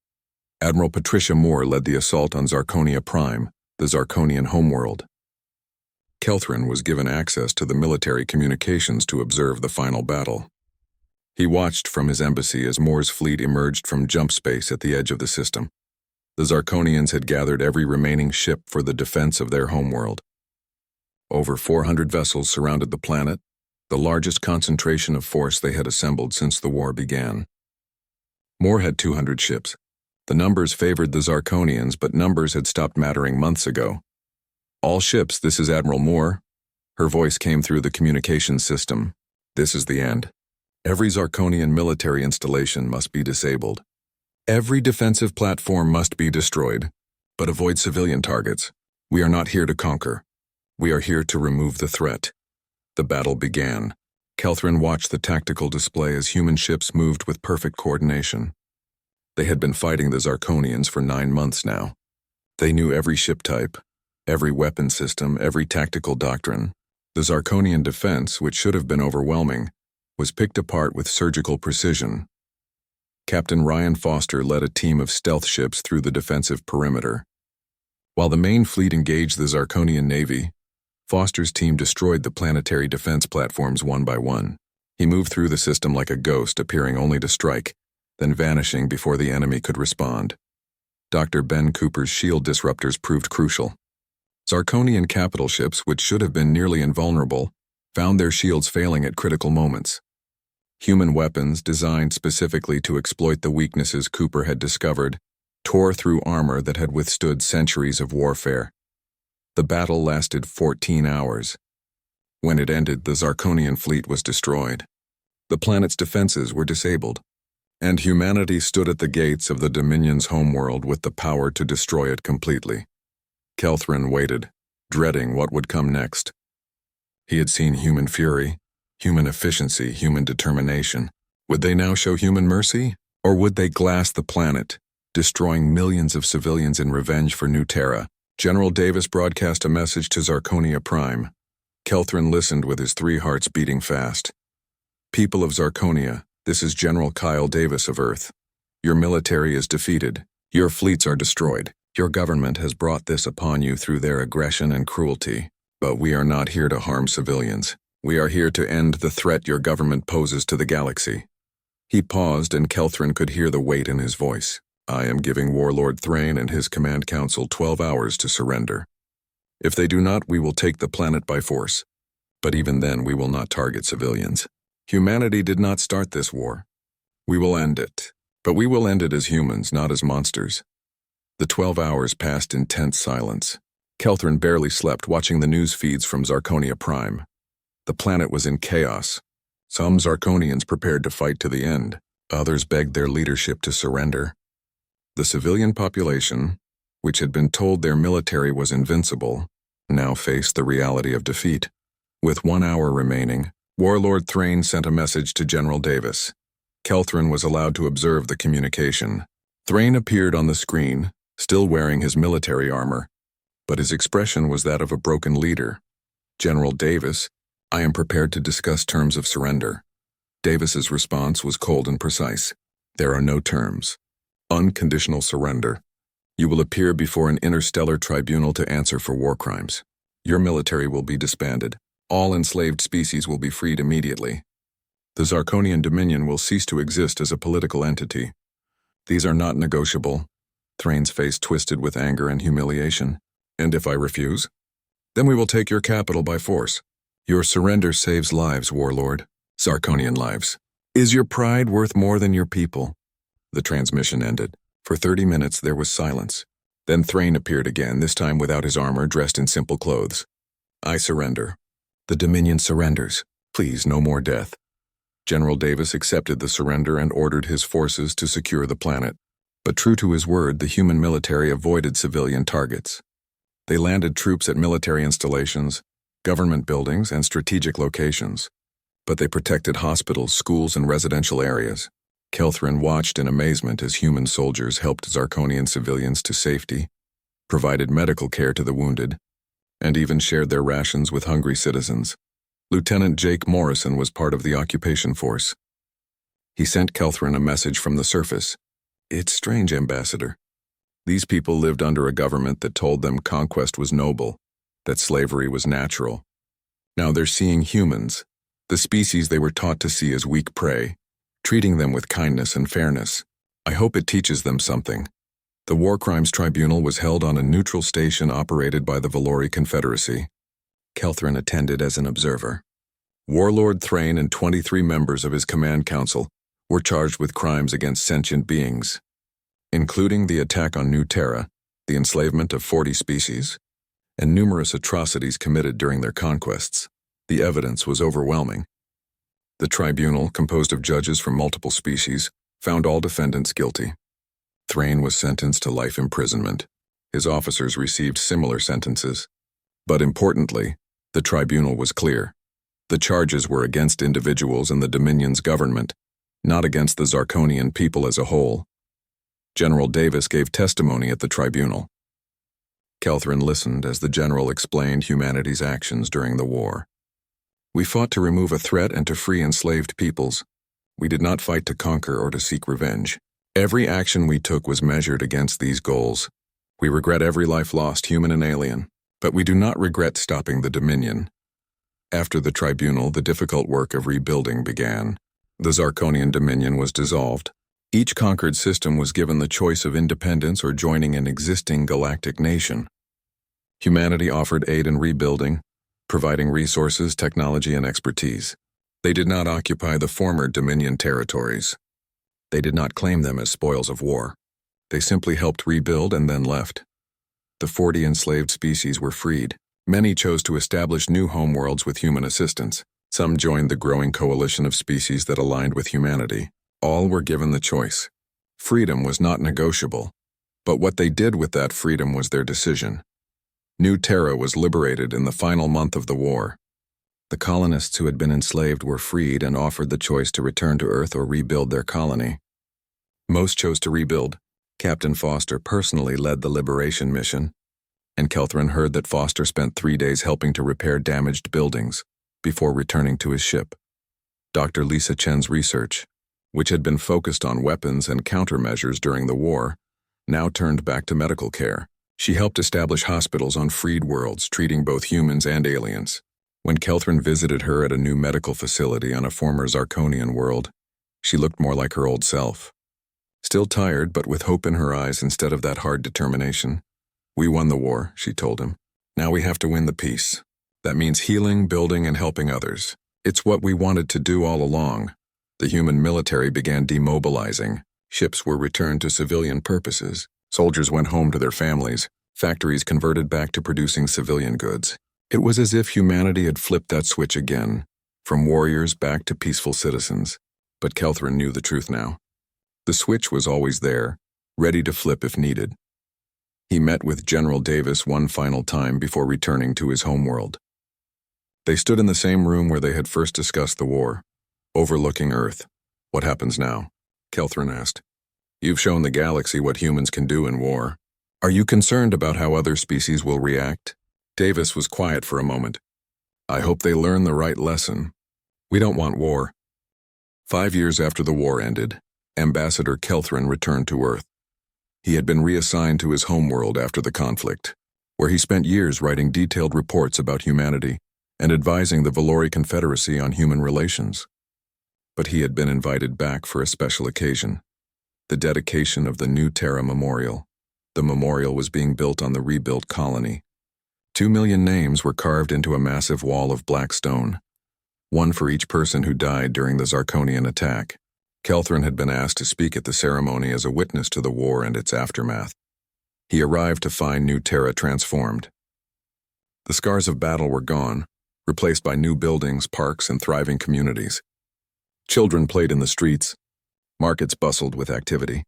Admiral Patricia Moore led the assault on Zarkonia Prime, the Zarkonian homeworld. Kelthrin was given access to the military communications to observe the final battle. He watched from his embassy as Moore's fleet emerged from jump space at the edge of the system. The Zarkonians had gathered every remaining ship for the defense of their homeworld. Over 400 vessels surrounded the planet, the largest concentration of force they had assembled since the war began. Moore had 200 ships. The numbers favored the Zarkonians, but numbers had stopped mattering months ago. "All ships, this is Admiral Moore." Her voice came through the communications system. "This is the end. Every Zarkonian military installation must be disabled. Every defensive platform must be destroyed, but avoid civilian targets. We are not here to conquer. We are here to remove the threat." The battle began. Kelthrin watched the tactical display as human ships moved with perfect coordination. They had been fighting the Zarkonians for 9 months now. They knew every ship type, every weapon system, every tactical doctrine. The Zarkonian defense, which should have been overwhelming, was picked apart with surgical precision. Captain Ryan Foster led a team of stealth ships through the defensive perimeter. While the main fleet engaged the Zarkonian Navy, Foster's team destroyed the planetary defense platforms one by one. He moved through the system like a ghost, appearing only to strike, then vanishing before the enemy could respond. Dr. Ben Cooper's shield disruptors proved crucial. Zarkonian capital ships, which should have been nearly invulnerable, found their shields failing at critical moments. Human weapons, designed specifically to exploit the weaknesses Cooper had discovered, tore through armor that had withstood centuries of warfare. The battle lasted 14 hours. When it ended, the Zarkonian fleet was destroyed. The planet's defenses were disabled, and humanity stood at the gates of the Dominion's homeworld with the power to destroy it completely. Kelthrin waited, dreading what would come next. He had seen human fury, human efficiency, human determination. Would they now show human mercy? Or would they glass the planet, destroying millions of civilians in revenge for New Terra? General Davis broadcast a message to Zarkonia Prime. Kelthrin listened with his 3 hearts beating fast. "People of Zarkonia, this is General Kyle Davis of Earth. Your military is defeated. Your fleets are destroyed. Your government has brought this upon you through their aggression and cruelty. But we are not here to harm civilians. We are here to end the threat your government poses to the galaxy." He paused, and Kelthrin could hear the weight in his voice. "I am giving Warlord Thrain and his command council 12 hours to surrender. If they do not, we will take the planet by force. But even then, we will not target civilians. Humanity did not start this war. We will end it. But we will end it as humans, not as monsters." The 12 hours passed in tense silence. Kelthrin barely slept, watching the news feeds from Zarkonia Prime. The planet was in chaos. Some Zarkonians prepared to fight to the end. Others begged their leadership to surrender. The civilian population, which had been told their military was invincible, now faced the reality of defeat. With 1 hour remaining, Warlord Thrain sent a message to General Davis. Kelthrin was allowed to observe the communication. Thrain appeared on the screen, still wearing his military armor, but his expression was that of a broken leader. General Davis, I am prepared to discuss terms of surrender. Davis's response was cold and precise. There are no terms. Unconditional surrender. You will appear before an interstellar tribunal to answer for war crimes. Your military will be disbanded. All enslaved species will be freed immediately. The Zarkonian Dominion will cease to exist as a political entity. These are not negotiable. Thrain's face twisted with anger and humiliation. And if I refuse? Then we will take your capital by force. Your surrender saves lives, Warlord. Zarkonian lives. Is your pride worth more than your people? The transmission ended. For 30 minutes there was silence. Then Thrain appeared again, this time without his armor, dressed in simple clothes. I surrender. The Dominion surrenders. Please, no more death. General Davis accepted the surrender and ordered his forces to secure the planet. But true to his word, the human military avoided civilian targets. They landed troops at military installations, government buildings, and strategic locations. But they protected hospitals, schools, and residential areas. Kelthrin watched in amazement as human soldiers helped Zarkonian civilians to safety, provided medical care to the wounded, and even shared their rations with hungry citizens. Lieutenant Jake Morrison was part of the occupation force. He sent Kelthrin a message from the surface. It's strange, Ambassador. These people lived under a government that told them conquest was noble, that slavery was natural. Now they're seeing humans, the species they were taught to see as weak prey, treating them with kindness and fairness. I hope it teaches them something. The War Crimes Tribunal was held on a neutral station operated by the Valori Confederacy. Kelthrin attended as an observer. Warlord Thrain and 23 members of his command council were charged with crimes against sentient beings, including the attack on New Terra, the enslavement of 40 species, and numerous atrocities committed during their conquests. The evidence was overwhelming. The tribunal, composed of judges from multiple species, found all defendants guilty. Thrain was sentenced to life imprisonment. His officers received similar sentences. But importantly, the tribunal was clear. The charges were against individuals and the Dominion's government, not against the Zarkonian people as a whole. General Davis gave testimony at the tribunal. Kelthrin listened as the general explained humanity's actions during the war. We fought to remove a threat and to free enslaved peoples. We did not fight to conquer or to seek revenge. Every action we took was measured against these goals. We regret every life lost, human and alien, but we do not regret stopping the Dominion. After the tribunal, the difficult work of rebuilding began. The Zarkonian Dominion was dissolved. Each conquered system was given the choice of independence or joining an existing galactic nation. Humanity offered aid in rebuilding, providing resources, technology, and expertise. They did not occupy the former Dominion territories. They did not claim them as spoils of war. They simply helped rebuild and then left. The 40 enslaved species were freed. Many chose to establish new homeworlds with human assistance. Some joined the growing coalition of species that aligned with humanity. All were given the choice. Freedom was not negotiable, but what they did with that freedom was their decision. New Terra was liberated in the final month of the war. The colonists who had been enslaved were freed and offered the choice to return to Earth or rebuild their colony. Most chose to rebuild. Captain Foster personally led the liberation mission, and Kelthrin heard that Foster spent 3 days helping to repair damaged buildings before returning to his ship. Dr. Lisa Chen's research, which had been focused on weapons and countermeasures during the war, now turned back to medical care. She helped establish hospitals on freed worlds, treating both humans and aliens. When Kelthrin visited her at a new medical facility on a former Zarkonian world, she looked more like her old self. Still tired, but with hope in her eyes instead of that hard determination. We won the war, she told him. Now we have to win the peace. That means healing, building, and helping others. It's what we wanted to do all along. The human military began demobilizing. Ships were returned to civilian purposes. Soldiers went home to their families. Factories converted back to producing civilian goods. It was as if humanity had flipped that switch again, from warriors back to peaceful citizens. But Kelthrin knew the truth now. The switch was always there, ready to flip if needed. He met with General Davis one final time before returning to his homeworld. They stood in the same room where they had first discussed the war, overlooking Earth. "What happens now?" Kelthrin asked. "You've shown the galaxy what humans can do in war. Are you concerned about how other species will react?" Davis was quiet for a moment. "I hope they learn the right lesson. We don't want war." 5 years after the war ended, Ambassador Kelthrin returned to Earth. He had been reassigned to his homeworld after the conflict, where he spent years writing detailed reports about humanity and advising the Valori Confederacy on human relations. But he had been invited back for a special occasion, the dedication of the New Terra Memorial. The memorial was being built on the rebuilt colony. 2 million names were carved into a massive wall of black stone, one for each person who died during the Zarkonian attack. Kelthrin had been asked to speak at the ceremony as a witness to the war and its aftermath. He arrived to find New Terra transformed. The scars of battle were gone, replaced by new buildings, parks, and thriving communities. Children played in the streets. Markets bustled with activity.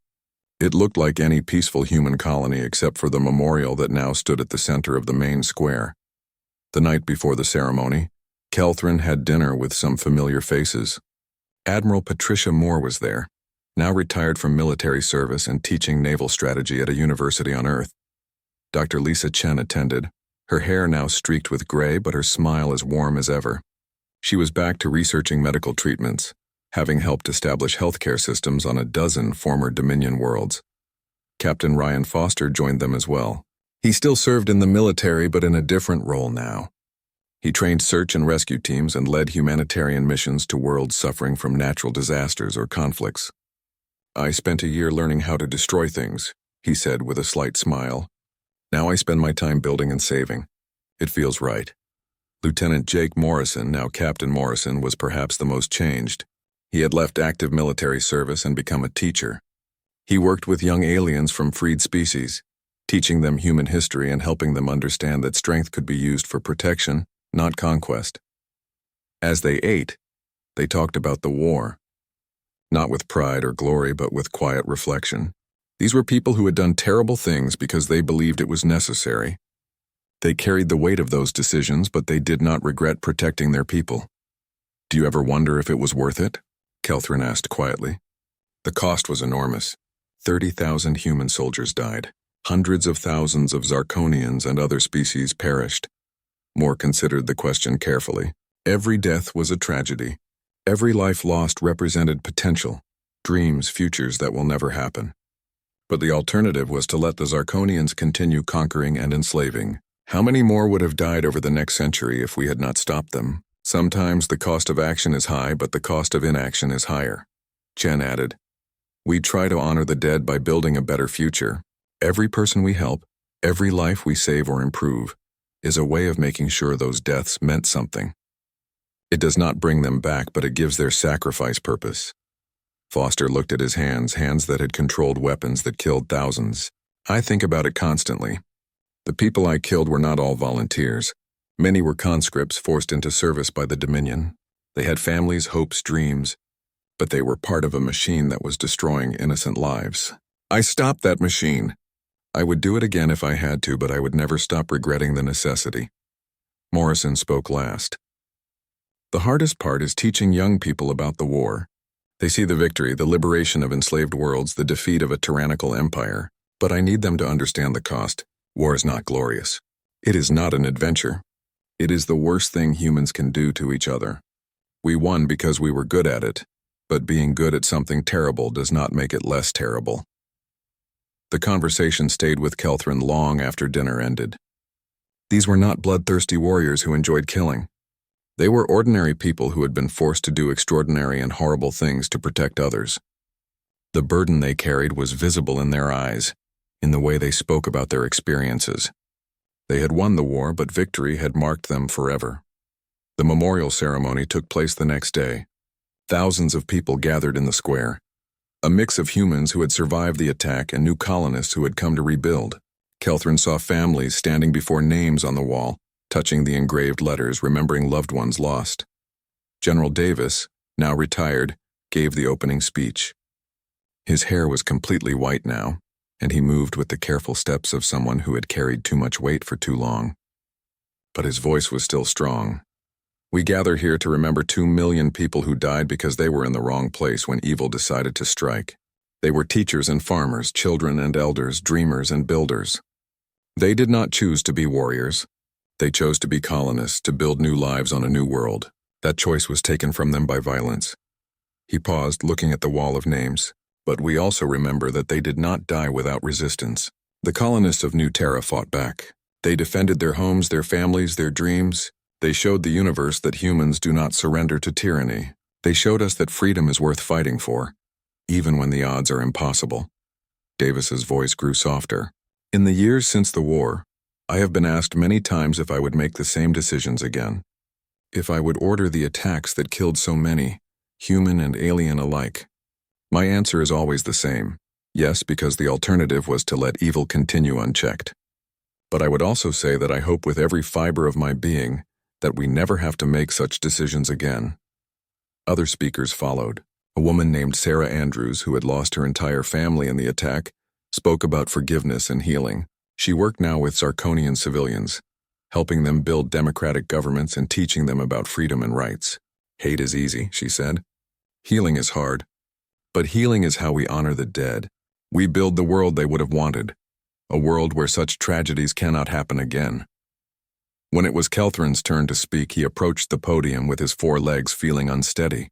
It looked like any peaceful human colony except for the memorial that now stood at the center of the main square. The night before the ceremony, Kelthrin had dinner with some familiar faces. Admiral Patricia Moore was there, now retired from military service and teaching naval strategy at a university on Earth. Dr. Lisa Chen attended, her hair now streaked with gray but her smile as warm as ever. She was back to researching medical treatments, having helped establish healthcare systems on a dozen former Dominion worlds. Captain Ryan Foster joined them as well. He still served in the military but in a different role now. He trained search and rescue teams and led humanitarian missions to worlds suffering from natural disasters or conflicts. "I spent a year learning how to destroy things," he said with a slight smile. "Now I spend my time building and saving. It feels right." Lieutenant Jake Morrison, now Captain Morrison, was perhaps the most changed. He had left active military service and become a teacher. He worked with young aliens from freed species, teaching them human history and helping them understand that strength could be used for protection, not conquest. As they ate, they talked about the war. Not with pride or glory, but with quiet reflection. These were people who had done terrible things because they believed it was necessary. They carried the weight of those decisions, but they did not regret protecting their people. "Do you ever wonder if it was worth it?" Kelthrin asked quietly. The cost was enormous. 30,000 human soldiers died. Hundreds of thousands of Zarkonians and other species perished. Moore considered the question carefully. Every death was a tragedy. Every life lost represented potential, dreams, futures that will never happen. But the alternative was to let the Zarkonians continue conquering and enslaving. How many more would have died over the next century if we had not stopped them? "Sometimes the cost of action is high, but the cost of inaction is higher," Chen added. "We try to honor the dead by building a better future. Every person we help, every life we save or improve, is a way of making sure those deaths meant something. It does not bring them back, but it gives their sacrifice purpose." Foster looked at his hands that had controlled weapons that killed thousands. "I think about it constantly. The people I killed were not all volunteers. Many were conscripts forced into service by the Dominion. They had families, hopes, dreams, but they were part of a machine that was destroying innocent lives. I stopped that machine. I would do it again if I had to, but I would never stop regretting the necessity." Morrison spoke last. "The hardest part is teaching young people about the war. They see the victory, the liberation of enslaved worlds, the defeat of a tyrannical empire, but I need them to understand the cost. War is not glorious. It is not an adventure. It is the worst thing humans can do to each other. We won because we were good at it, but being good at something terrible does not make it less terrible." The conversation stayed with Kelthrin long after dinner ended. These were not bloodthirsty warriors who enjoyed killing. They were ordinary people who had been forced to do extraordinary and horrible things to protect others. The burden they carried was visible in their eyes, in the way they spoke about their experiences. They had won the war, but victory had marked them forever. The memorial ceremony took place the next day. Thousands of people gathered in the square. A mix of humans who had survived the attack and new colonists who had come to rebuild. Kelthrin saw families standing before names on the wall, touching the engraved letters, remembering loved ones lost. General Davis, now retired, gave the opening speech. His hair was completely white now, and he moved with the careful steps of someone who had carried too much weight for too long. But his voice was still strong. We gather here to remember 2 million people who died because they were in the wrong place when evil decided to strike. They were teachers and farmers, children and elders, dreamers and builders. They did not choose to be warriors. They chose to be colonists, to build new lives on a new world. That choice was taken from them by violence. He paused, looking at the wall of names. But we also remember that they did not die without resistance. The colonists of New Terra fought back. They defended their homes, their families, their dreams. They showed the universe that humans do not surrender to tyranny. They showed us that freedom is worth fighting for, even when the odds are impossible. Davis's voice grew softer. In the years since the war, I have been asked many times if I would make the same decisions again. If I would order the attacks that killed so many, human and alien alike. My answer is always the same. Yes, because the alternative was to let evil continue unchecked. But I would also say that I hope with every fiber of my being that we never have to make such decisions again. Other speakers followed. A woman named Sarah Andrews, who had lost her entire family in the attack, spoke about forgiveness and healing. She worked now with Zarkonian civilians, helping them build democratic governments and teaching them about freedom and rights. Hate is easy, she said. Healing is hard. But healing is how we honor the dead. We build the world they would have wanted, a world where such tragedies cannot happen again. When it was Kelthrin's turn to speak, he approached the podium with his 4 legs feeling unsteady.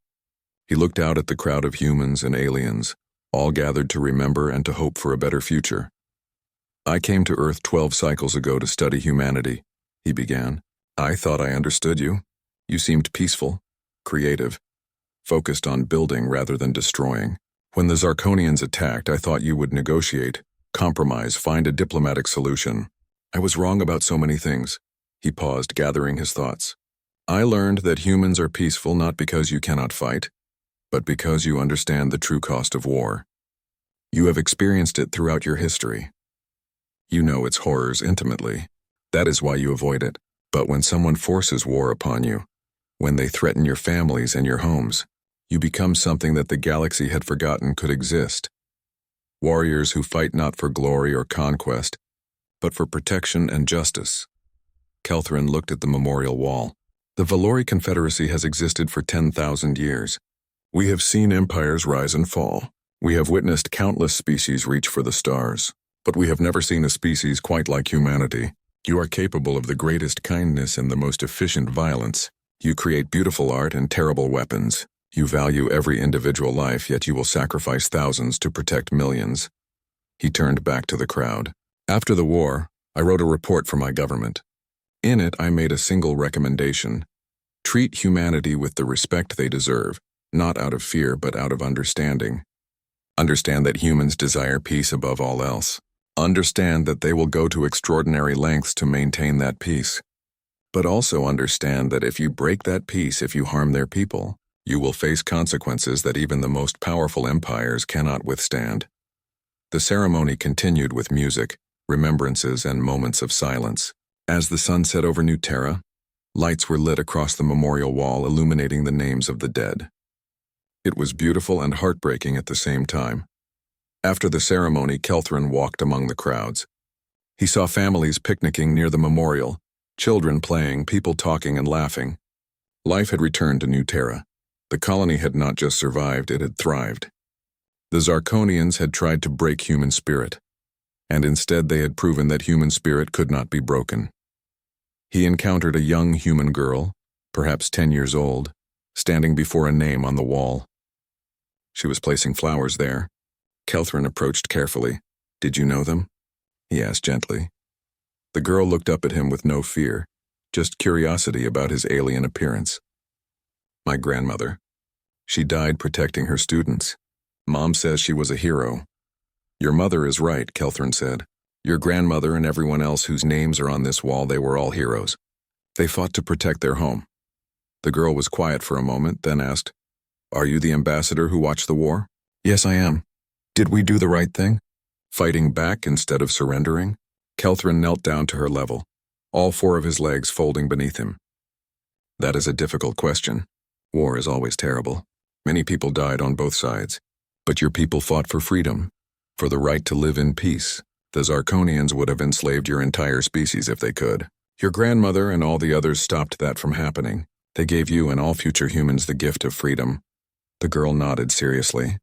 He looked out at the crowd of humans and aliens, all gathered to remember and to hope for a better future. I came to Earth 12 cycles ago to study humanity, he began. I thought I understood you. You seemed peaceful, creative, focused on building rather than destroying. When the Zarkonians attacked, I thought you would negotiate, compromise, find a diplomatic solution. I was wrong about so many things. He paused, gathering his thoughts. I learned that humans are peaceful not because you cannot fight, but because you understand the true cost of war. You have experienced it throughout your history. You know its horrors intimately. That is why you avoid it. But when someone forces war upon you, when they threaten your families and your homes, you become something that the galaxy had forgotten could exist. Warriors who fight not for glory or conquest, but for protection and justice. Kelthrin looked at the memorial wall. The Valori Confederacy has existed for 10,000 years. We have seen empires rise and fall. We have witnessed countless species reach for the stars. But we have never seen a species quite like humanity. You are capable of the greatest kindness and the most efficient violence. You create beautiful art and terrible weapons. You value every individual life, yet you will sacrifice thousands to protect millions. He turned back to the crowd. After the war, I wrote a report for my government. In it, I made a single recommendation. Treat humanity with the respect they deserve, not out of fear but out of understanding. Understand that humans desire peace above all else. Understand that they will go to extraordinary lengths to maintain that peace. But also understand that if you break that peace, if you harm their people, you will face consequences that even the most powerful empires cannot withstand. The ceremony continued with music, remembrances, and moments of silence. As the sun set over New Terra, lights were lit across the memorial wall, illuminating the names of the dead. It was beautiful and heartbreaking at the same time. After the ceremony, Kelthrin walked among the crowds. He saw families picnicking near the memorial, children playing, people talking and laughing. Life had returned to New Terra. The colony had not just survived, it had thrived. The Zarkonians had tried to break human spirit, and instead they had proven that human spirit could not be broken. He encountered a young human girl, perhaps 10 years old, standing before a name on the wall. She was placing flowers there. Kelthrin approached carefully. "Did you know them?" he asked gently. The girl looked up at him with no fear, just curiosity about his alien appearance. "My grandmother. She died protecting her students. Mom says she was a hero." "Your mother is right," Kelthrin said. "Your grandmother and everyone else whose names are on this wall, they were all heroes. They fought to protect their home." The girl was quiet for a moment, then asked, "Are you the ambassador who watched the war?" "Yes, I am. Did we do the right thing? Fighting back instead of surrendering?" Kelthrin knelt down to her level, all 4 of his legs folding beneath him. "That is a difficult question. War is always terrible. Many people died on both sides. But your people fought for freedom, for the right to live in peace. The Zarkonians would have enslaved your entire species if they could. Your grandmother and all the others stopped that from happening. They gave you and all future humans the gift of freedom. The girl nodded seriously.